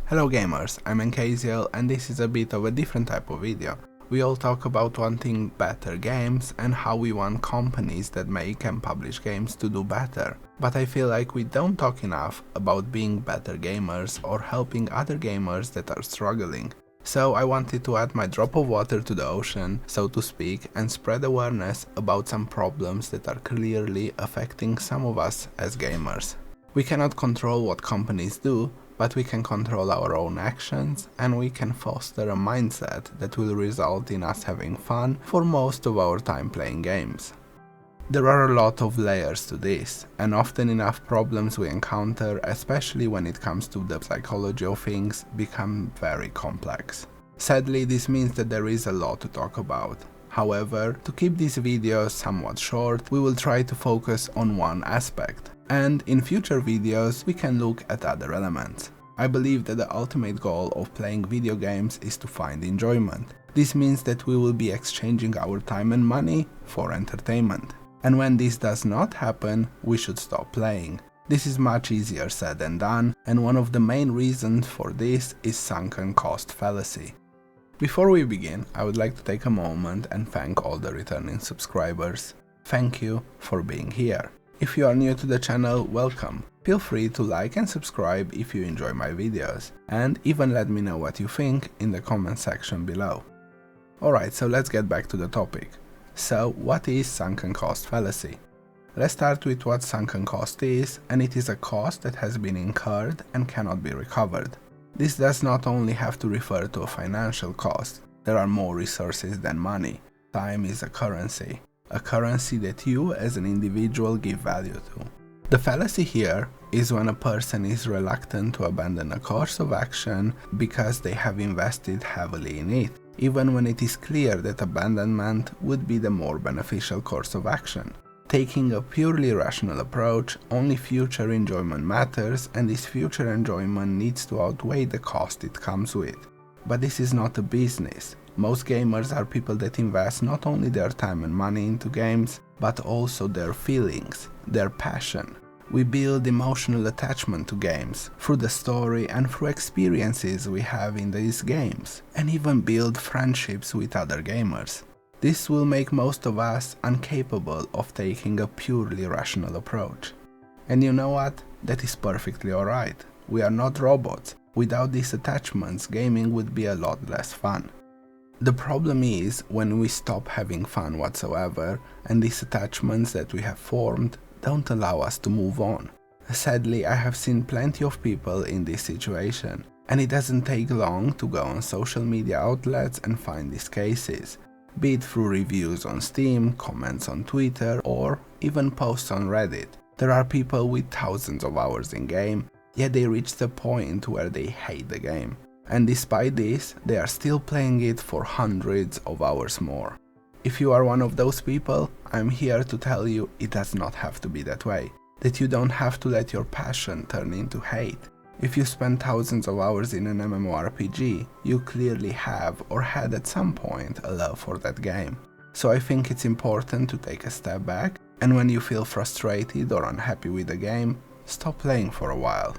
Hello gamers, I'm Nkaziel and this is a bit of a different type of video. We all talk about wanting better games and how we want companies that make and publish games to do better. But I feel like we don't talk enough about being better gamers or helping other gamers that are struggling. So I wanted to add my drop of water to the ocean, so to speak, and spread awareness about some problems that are clearly affecting some of us as gamers. We cannot control what companies do, but we can control our own actions and we can foster a mindset that will result in us having fun for most of our time playing games. There are a lot of layers to this, and often enough problems we encounter, especially when it comes to the psychology of things, become very complex. Sadly, this means that there is a lot to talk about. However, to keep these videos somewhat short, we will try to focus on one aspect, and in future videos we can look at other elements. I believe that the ultimate goal of playing video games is to find enjoyment. This means that we will be exchanging our time and money for entertainment. And when this does not happen, we should stop playing. This is much easier said than done, and one of the main reasons for this is Sunk Cost Fallacy. Before we begin, I would like to take a moment and thank all the returning subscribers. Thank you for being here. If you are new to the channel, welcome. Feel free to like and subscribe if you enjoy my videos, and even let me know what you think in the comment section below. Alright, so let's get back to the topic. So, what is Sunk Cost Fallacy? Let's start with what sunken cost is, and it is a cost that has been incurred and cannot be recovered. This does not only have to refer to a financial cost, there are more resources than money. Time is a currency that you as an individual give value to. The fallacy here is when a person is reluctant to abandon a course of action because they have invested heavily in it, even when it is clear that abandonment would be the more beneficial course of action. Taking a purely rational approach, only future enjoyment matters, and this future enjoyment needs to outweigh the cost it comes with. But this is not a business. Most gamers are people that invest not only their time and money into games, but also their feelings, their passion. We build emotional attachment to games, through the story and through experiences we have in these games, and even build friendships with other gamers. This will make most of us incapable of taking a purely rational approach. And you know what? That is perfectly alright. We are not robots. Without these attachments, gaming would be a lot less fun. The problem is when we stop having fun whatsoever, and these attachments that we have formed don't allow us to move on. Sadly, I have seen plenty of people in this situation, and it doesn't take long to go on social media outlets and find these cases, be it through reviews on Steam, comments on Twitter, or even posts on Reddit. There are people with thousands of hours in game, yet they reach the point where they hate the game. And despite this, they are still playing it for hundreds of hours more. If you are one of those people, I'm here to tell you it does not have to be that way. That you don't have to let your passion turn into hate. If you spend thousands of hours in an MMORPG, you clearly have or had at some point a love for that game. So I think it's important to take a step back, and when you feel frustrated or unhappy with the game, stop playing for a while.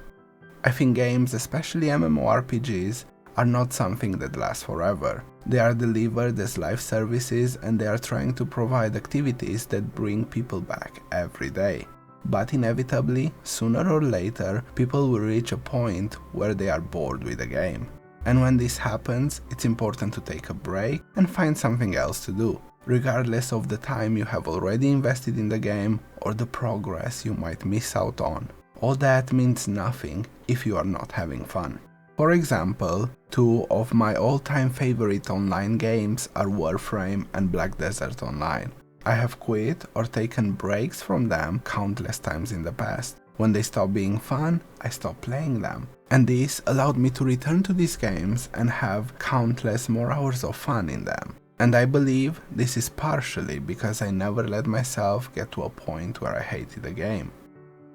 I think games, especially MMORPGs, are not something that lasts forever. They are delivered as live services, and they are trying to provide activities that bring people back every day. But inevitably, sooner or later, people will reach a point where they are bored with the game. And when this happens, it's important to take a break and find something else to do, regardless of the time you have already invested in the game or the progress you might miss out on. All that means nothing if you are not having fun. For example, two of my all-time favorite online games are Warframe and Black Desert Online. I have quit or taken breaks from them countless times in the past. When they stopped being fun, I stopped playing them. And this allowed me to return to these games and have countless more hours of fun in them. And I believe this is partially because I never let myself get to a point where I hated the game.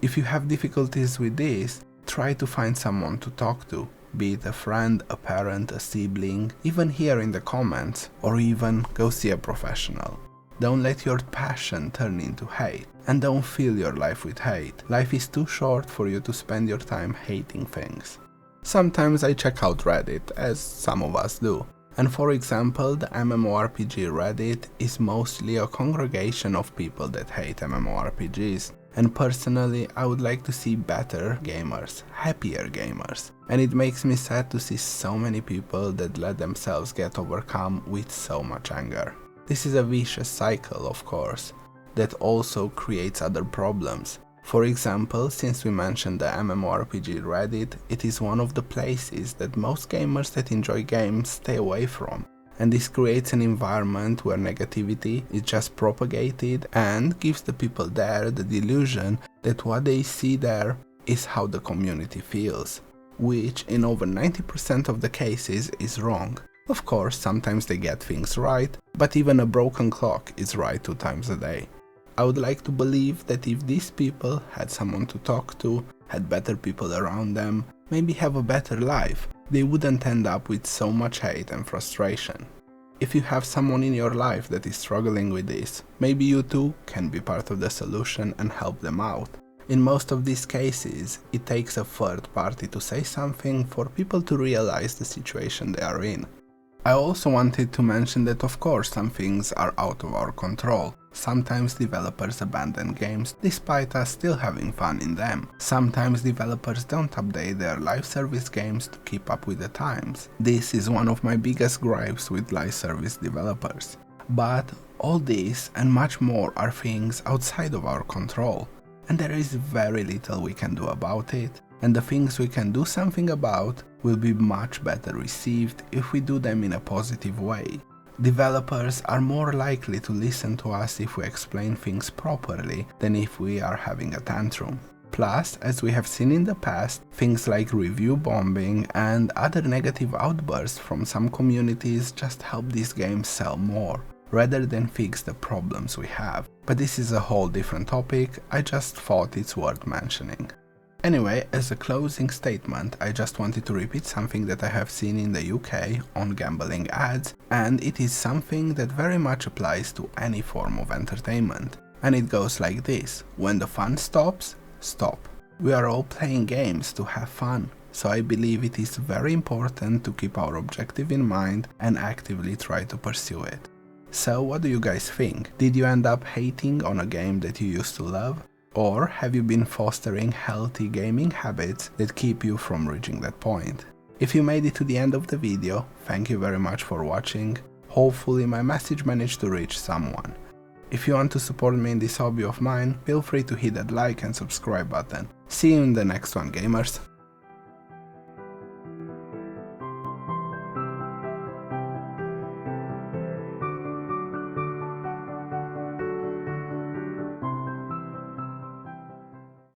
If you have difficulties with this, try to find someone to talk to, be it a friend, a parent, a sibling, even here in the comments, or even go see a professional. Don't let your passion turn into hate, and don't fill your life with hate. Life is too short for you to spend your time hating things. Sometimes I check out Reddit, as some of us do. And for example, the MMORPG Reddit is mostly a congregation of people that hate MMORPGs. And personally, I would like to see better gamers, happier gamers. And it makes me sad to see so many people that let themselves get overcome with so much anger. This is a vicious cycle, of course, that also creates other problems. For example, since we mentioned the MMORPG Reddit, it is one of the places that most gamers that enjoy games stay away from. And this creates an environment where negativity is just propagated and gives the people there the delusion that what they see there is how the community feels, which in over 90% of the cases is wrong. Of course, sometimes they get things right, but even a broken clock is right 2 times a day. I would like to believe that if these people had someone to talk to, had better people around them, maybe have a better life, they wouldn't end up with so much hate and frustration. If you have someone in your life that is struggling with this, maybe you too can be part of the solution and help them out. In most of these cases, it takes a third party to say something for people to realize the situation they are in. I also wanted to mention that of course some things are out of our control. Sometimes developers abandon games despite us still having fun in them. Sometimes developers don't update their live service games to keep up with the times. This is one of my biggest gripes with live service developers. But all this and much more are things outside of our control, and there is very little we can do about it. And the things we can do something about will be much better received if we do them in a positive way. Developers are more likely to listen to us if we explain things properly than if we are having a tantrum. Plus, as we have seen in the past, things like review bombing and other negative outbursts from some communities just help these games sell more, rather than fix the problems we have. But this is a whole different topic, I just thought it's worth mentioning. Anyway, as a closing statement, I just wanted to repeat something that I have seen in the UK on gambling ads, and it is something that very much applies to any form of entertainment. And it goes like this: when the fun stops, stop. We are all playing games to have fun, so I believe it is very important to keep our objective in mind and actively try to pursue it. So what do you guys think? Did you end up hating on a game that you used to love? Or have you been fostering healthy gaming habits that keep you from reaching that point? If you made it to the end of the video, thank you very much for watching. Hopefully my message managed to reach someone. If you want to support me in this hobby of mine, feel free to hit that like and subscribe button. See you in the next one, gamers!